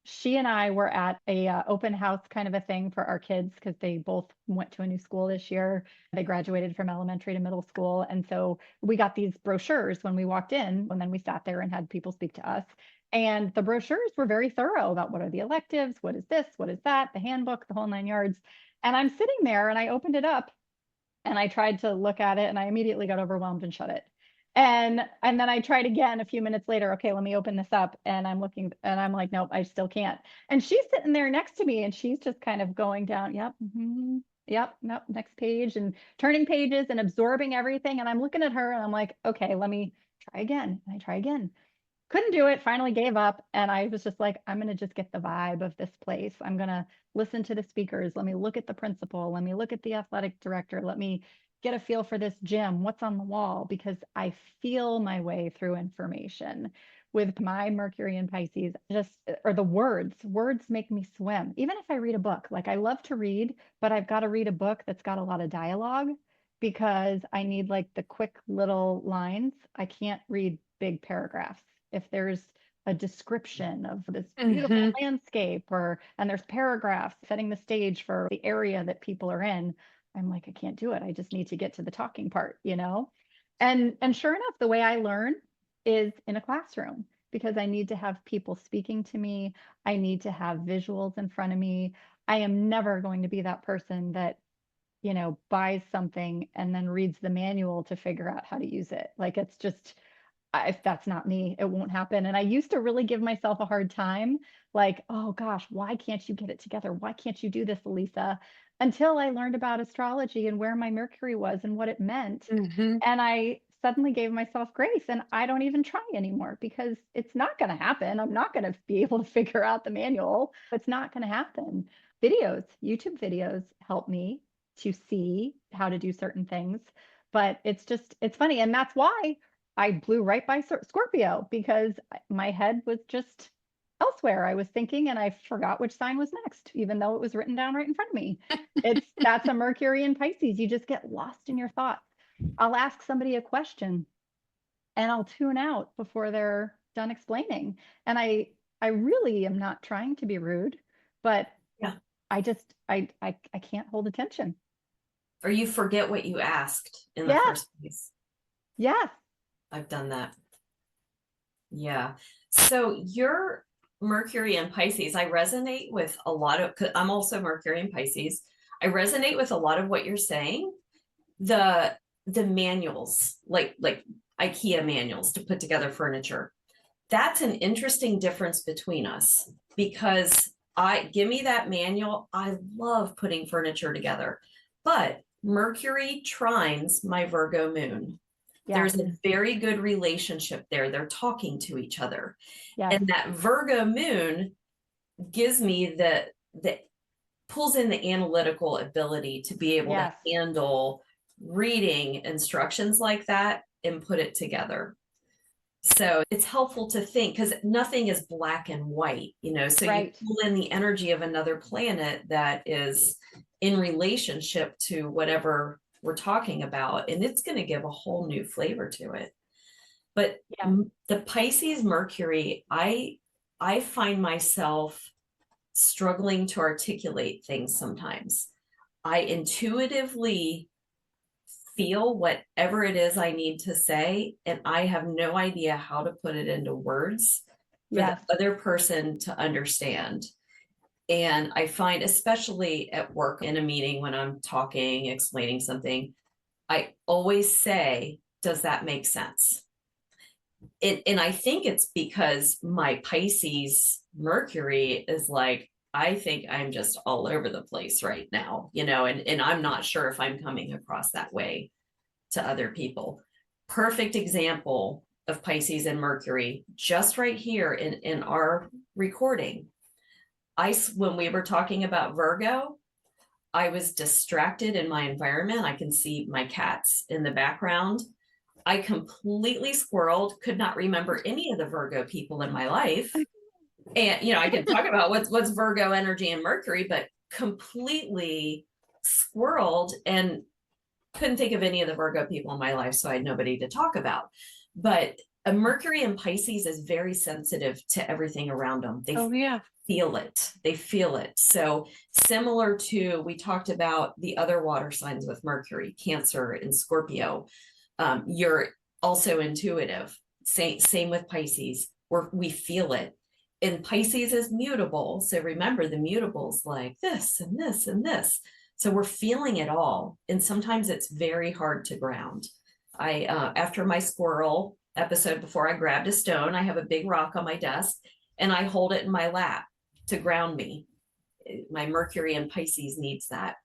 she and I were at a open house kind of a thing for our kids because they both went to a new school this year. They graduated from elementary to middle school. And so we got these brochures when we walked in, and then we sat there and had people speak to us. And the brochures were very thorough about what are the electives, what is this, what is that, the handbook, the whole 9 yards. And I'm sitting there and I opened it up and I tried to look at it and I immediately got overwhelmed and shut it. And then I tried again a few minutes later. Okay, let me open this up. And I'm looking and I'm like, nope, I still can't. And she's sitting there next to me and she's just kind of going down, yep, yep, nope, next page, and turning pages and absorbing everything. And I'm looking at her and I'm like, okay, let me try again. And I try again. Couldn't do it, finally gave up. And I was just like, I'm going to just get the vibe of this place. I'm going to listen to the speakers. Let me look at the principal. Let me look at the athletic director. Let me get a feel for this gym, what's on the wall, because I feel my way through information. With my Mercury and Pisces, or the words make me swim. Even if I read a book, like I love to read, but I've got to read a book that's got a lot of dialogue because I need like the quick little lines. I can't read big paragraphs. If there's a description of this beautiful landscape and there's paragraphs setting the stage for the area that people are in, I'm like, I can't do it. I just need to get to the talking part, you know? And sure enough, the way I learn is in a classroom because I need to have people speaking to me. I need to have visuals in front of me. I am never going to be that person that, you know, buys something and then reads the manual to figure out how to use it. Like it's just, if that's not me, it won't happen. And I used to really give myself a hard time, like, oh gosh, why can't you get it together? Why can't you do this, Elisa? Until I learned about astrology and where my Mercury was and what it meant. And I suddenly gave myself grace and I don't even try anymore because it's not going to happen. I'm not going to be able to figure out the manual. It's not going to happen. YouTube videos help me to see how to do certain things, but it's funny. And that's why I blew right by Scorpio because my head was just elsewhere. I was thinking and I forgot which sign was next, even though it was written down right in front of me. That's a Mercury in Pisces. You just get lost in your thoughts. I'll ask somebody a question and I'll tune out before they're done explaining. And I really am not trying to be rude, but yeah, I can't hold attention. Or you forget what you asked in the first place. Yes. I've done that. Yeah. So your Mercury and Pisces, I resonate with a lot of, 'cause I'm also Mercury and Pisces. I resonate with a lot of what you're saying. The manuals, like IKEA manuals to put together furniture. That's an interesting difference between us because give me that manual. I love putting furniture together, but Mercury trines my Virgo moon. There's a very good relationship there. They're talking to each other. And that Virgo moon gives me the pulls in the analytical ability to be able to handle reading instructions like that and put it together. So it's helpful to think because nothing is black and white, you know, so you pull in the energy of another planet that is in relationship to whatever we're talking about, and it's going to give a whole new flavor to it. But the Pisces Mercury, I find myself struggling to articulate things sometimes. I intuitively feel whatever it is I need to say, and I have no idea how to put it into words for the other person to understand. And I find, especially at work in a meeting when I'm talking, explaining something, I always say, does that make sense? And I think it's because my Pisces Mercury is like, I think I'm just all over the place right now, you know, and I'm not sure if I'm coming across that way to other people. Perfect example of Pisces and Mercury, just right here in our recording. When we were talking about Virgo, I was distracted in my environment. I can see my cats in the background. I completely squirreled, could not remember any of the Virgo people in my life. And, you know, I can talk about what's Virgo energy and Mercury, but completely squirreled and couldn't think of any of the Virgo people in my life. So I had nobody to talk about. But a Mercury in Pisces is very sensitive to everything around them. They feel it. They feel it. So similar to, we talked about the other water signs with Mercury, Cancer and Scorpio. You're also intuitive. Same with Pisces, where we feel it. And Pisces is mutable. So remember, the mutables like this and this and this. So we're feeling it all. And sometimes it's very hard to ground. After my squirrel episode, before I grabbed a stone, I have a big rock on my desk and I hold it in my lap to ground me. My Mercury in Pisces needs that.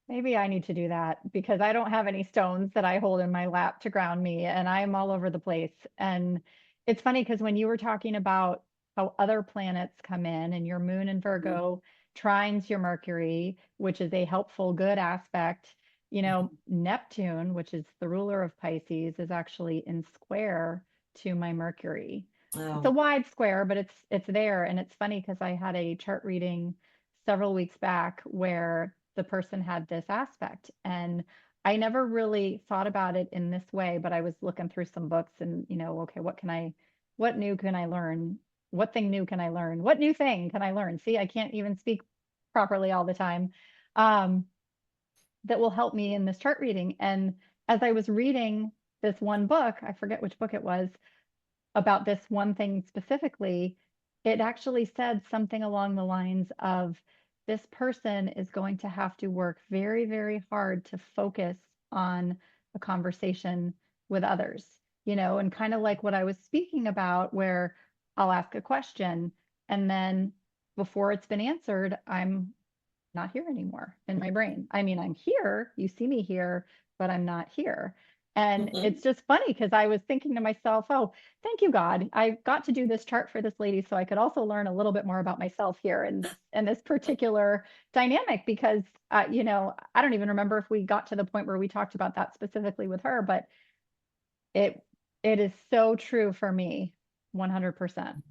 Maybe I need to do that because I don't have any stones that I hold in my lap to ground me, and I'm all over the place. And it's funny because when you were talking about how other planets come in and your moon in Virgo trines your Mercury, which is a helpful, good aspect, you know, Neptune, which is the ruler of Pisces, is actually in square to my Mercury. It's a wide square, but it's there. And it's funny because I had a chart reading several weeks back where the person had this aspect, and I never really thought about it in this way, but I was looking through some books and, you know, okay, what new can I learn? What thing new can I learn? What new thing can I learn? See, I can't even speak properly all the time. That will help me in this chart reading. And as I was reading this one book, I forget which book it was, about this one thing specifically, it actually said something along the lines of, this person is going to have to work very, very hard to focus on a conversation with others, you know, and kind of like what I was speaking about, where I'll ask a question and then before it's been answered, I'm not here anymore in my brain. I mean, I'm here, you see me here, but I'm not here. And it's just funny because I was thinking to myself, oh, thank you, God. I got to do this chart for this lady so I could also learn a little bit more about myself here in this particular dynamic, because, you know, I don't even remember if we got to the point where we talked about that specifically with her, but it is so true for me, 100%.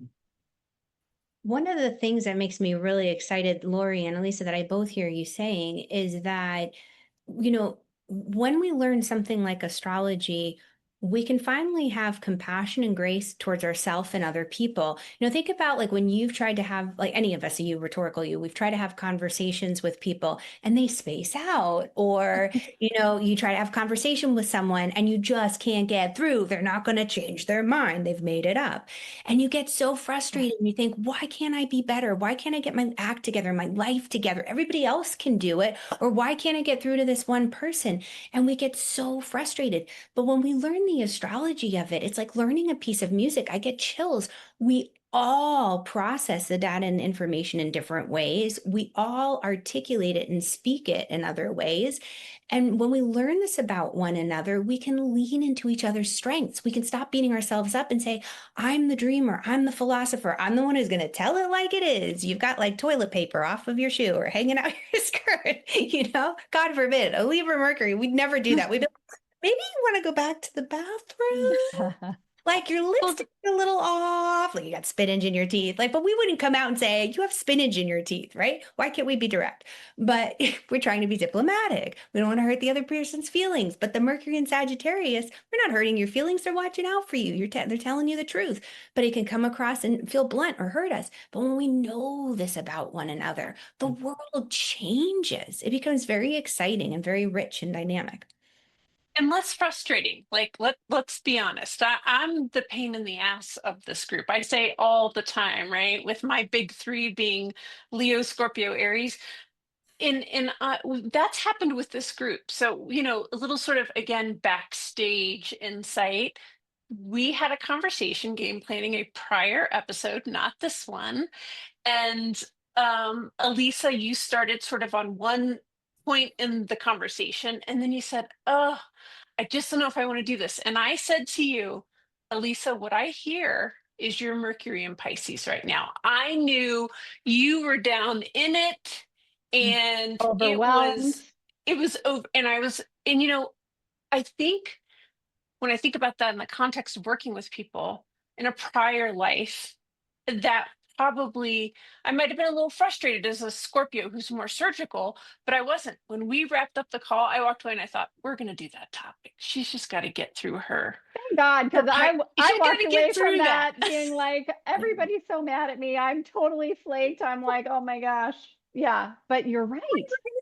One of the things that makes me really excited, Lori and Elisa, that I both hear you saying is that, you know, when we learn something like astrology, we can finally have compassion and grace towards ourselves and other people. You know, think about like when you've tried to have, like any of us, you, rhetorical you, we've tried to have conversations with people and they space out, or, you know, you try to have conversation with someone and you just can't get through. They're not going to change their mind. They've made it up. And you get so frustrated and you think, why can't I be better? Why can't I get my act together, my life together? Everybody else can do it. Or why can't I get through to this one person? And we get so frustrated. But when we learn the astrology of it, it's like learning a piece of music. I get chills. We all process the data and information in different ways. We all articulate it and speak it in other ways. And when we learn this about one another, we can lean into each other's strengths. We can stop beating ourselves up and say, I'm the dreamer, I'm the philosopher, I'm the one who's going to tell it like it is. You've got like toilet paper off of your shoe or hanging out your skirt, you know, God forbid, a Libra Mercury, we'd never do that. We'd be like, maybe you want to go back to the bathroom. Like your lipstick a little off, like you got spinach in your teeth. Like, but we wouldn't come out and say, you have spinach in your teeth, right? Why can't we be direct? But we're trying to be diplomatic. We don't want to hurt the other person's feelings. But the Mercury and Sagittarius, we're not hurting your feelings. They're watching out for you. They're telling you the truth. But it can come across and feel blunt or hurt us. But when we know this about one another, the world changes. It becomes very exciting and very rich and dynamic. And less frustrating. Like let's be honest. I'm the pain in the ass of this group. I say all the time, right? With my big three being Leo, Scorpio, Aries. And that's happened with this group. So, you know, a little sort of again backstage insight. We had a conversation game planning a prior episode, not this one. And Elisa, you started sort of on one point in the conversation, and then you said, "Oh, I just don't know if I want to do this." And I said to you, Elisa, what I hear is your Mercury in Pisces right now. I knew you were down in it And Overwhelmed. it was over, and I was, and I think when I think about that in the context of working with people in a prior life, that probably I might have been a little frustrated as a Scorpio who's more surgical, but I wasn't. When we wrapped up the call, I walked away and I thought, we're going to do that topic. She's just got to get through her. Thank God, because I She's walked gotta away get through from that that. being like, everybody's so mad at me. I'm totally flaked. I'm like, oh my gosh. Yeah, but you're right.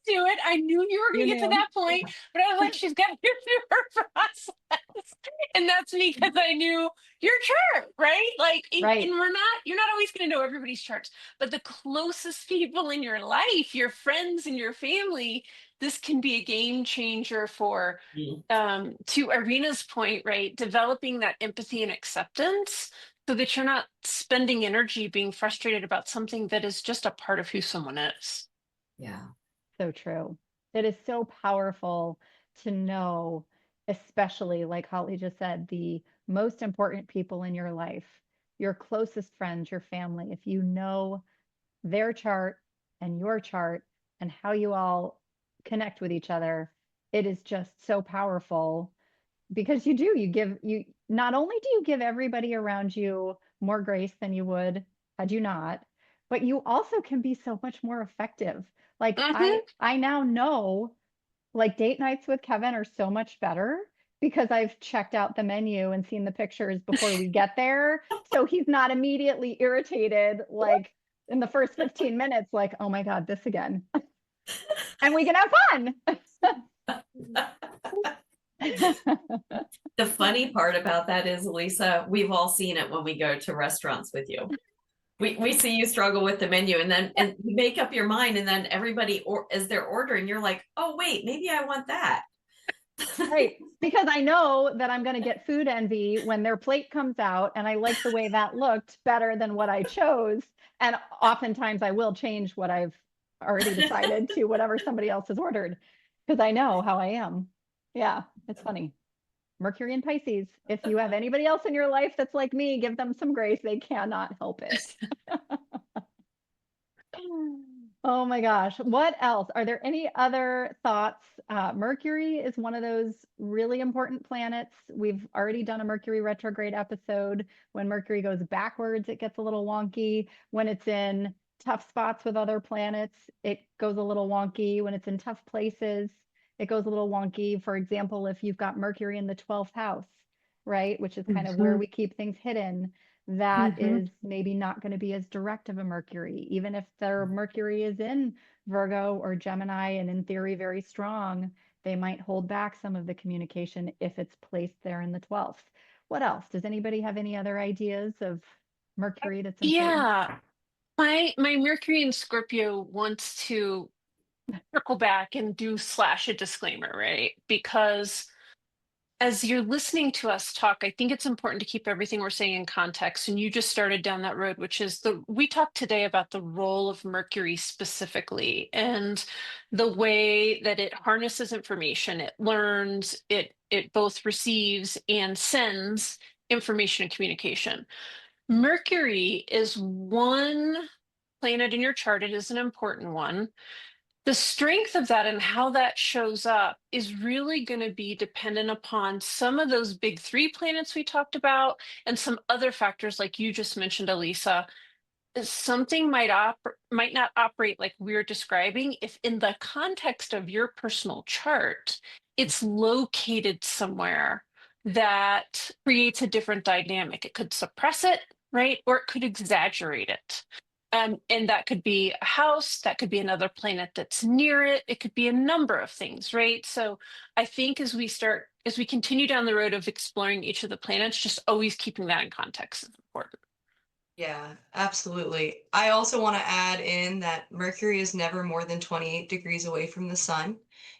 Do it. I knew you were going You to get to knew. that point, but I was like, she's got to get through her process, and that's because I knew your chart, right? Like, Right. and you're not always going to know everybody's charts, but the closest people in your life, your friends and your family, this can be a game changer for. To Arena's point, right? Developing that empathy and acceptance so that you're not spending energy being frustrated about something that is just a part of who someone is. Yeah. So true. It is so powerful to know, especially like Holly just said, the most important people in your life, your closest friends, your family, if you know their chart and your chart and how you all connect with each other, it is just so powerful because you not only do you give everybody around you more grace than you would had you not, but you also can be so much more effective. Like Mm-hmm. I now know like date nights with Kevin are so much better because I've checked out the menu and seen the pictures before we get there. So he's not immediately irritated like in the first 15 minutes, like, oh my God, this again. And we can have fun. The funny part about that is, Lisa, we've all seen it when we go to restaurants with you. We see you struggle with the menu, and then you make up your mind, and then everybody, or as they're ordering, you're like, oh wait, maybe I want that. Right. Because I know that I'm going to get food envy when their plate comes out and I like the way that looked better than what I chose. And oftentimes I will change what I've already decided to whatever somebody else has ordered because I know how I am. Yeah, it's funny. Mercury and Pisces. If you have anybody else in your life that's like me, give them some grace. They cannot help it. Oh my gosh. What else? Are there any other thoughts? Mercury is one of those really important planets. We've already done a Mercury retrograde episode. When Mercury goes backwards, it gets a little wonky. When it's in tough spots with other planets, it goes a little wonky. When it's in tough places, it goes a little wonky. For example, if you've got Mercury in the 12th house, right, which is kind of where we keep things hidden, that is maybe not going to be as direct of a Mercury, even if their Mercury is in Virgo or Gemini and in theory very strong, they might hold back some of the communication if it's placed there in the 12th. What else? Does anybody have any other ideas of Mercury that's important? Yeah. My Mercury in Scorpio wants to circle back and do slash a disclaimer, right? Because as you're listening to us talk, I think it's important to keep everything we're saying in context. And you just started down that road, which is we talked today about the role of Mercury specifically and the way that it harnesses information, it learns, it both receives and sends information and communication. Mercury is one planet in your chart. It is an important one. The strength of that and how that shows up is really going to be dependent upon some of those big three planets we talked about and some other factors like you just mentioned, Elisa. Something might not operate like we're describing if in the context of your personal chart, it's located somewhere that creates a different dynamic. It could suppress it, right? Or it could exaggerate it. And that could be a house, that could be another planet that's near it. It could be a number of things, right? So I think as we continue down the road of exploring each of the planets, just always keeping that in context is important. Yeah, absolutely. I also want to add in that Mercury is never more than 28 degrees away from the sun.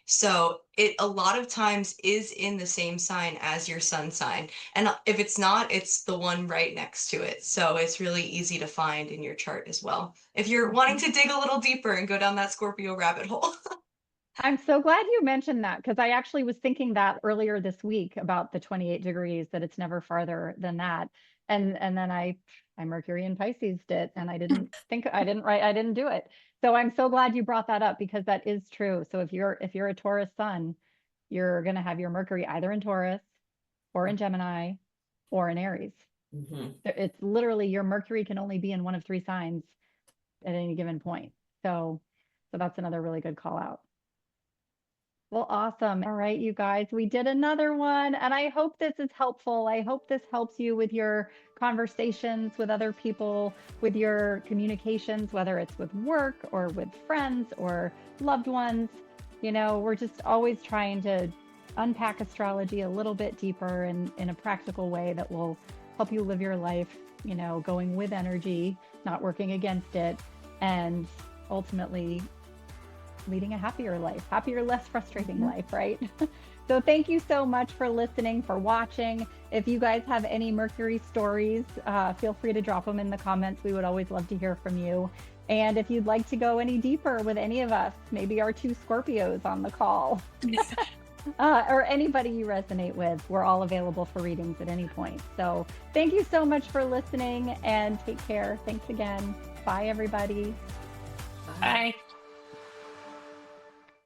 So it a lot of times is in the same sign as your sun sign. And if it's not, it's the one right next to it. So it's really easy to find in your chart as well. If you're wanting to dig a little deeper and go down that Scorpio rabbit hole. I'm so glad you mentioned that because I actually was thinking that earlier this week about the 28 degrees, that it's never farther than that. And then I Mercury and Pisces did, and I didn't do it. So I'm so glad you brought that up because that is true. So if you're a Taurus sun, you're going to have your Mercury either in Taurus or in Gemini or in Aries. Mhm. It's literally your Mercury can only be in one of three signs at any given point. So that's another really good call out. Well, awesome. All right, you guys, we did another one, and I hope this is helpful. I hope this helps you with your conversations with other people, with your communications, whether it's with work or with friends or loved ones. You know, we're just always trying to unpack astrology a little bit deeper and in a practical way that will help you live your life, you know, going with energy, not working against it, and ultimately leading a happier life, happier, less frustrating life, right? So thank you so much for listening, for watching. If you guys have any Mercury stories, feel free to drop them in the comments. We would always love to hear from you. And if you'd like to go any deeper with any of us, maybe our two Scorpios on the call, or anybody you resonate with, we're all available for readings at any point. So thank you so much for listening and take care. Thanks again. Bye, everybody. Bye.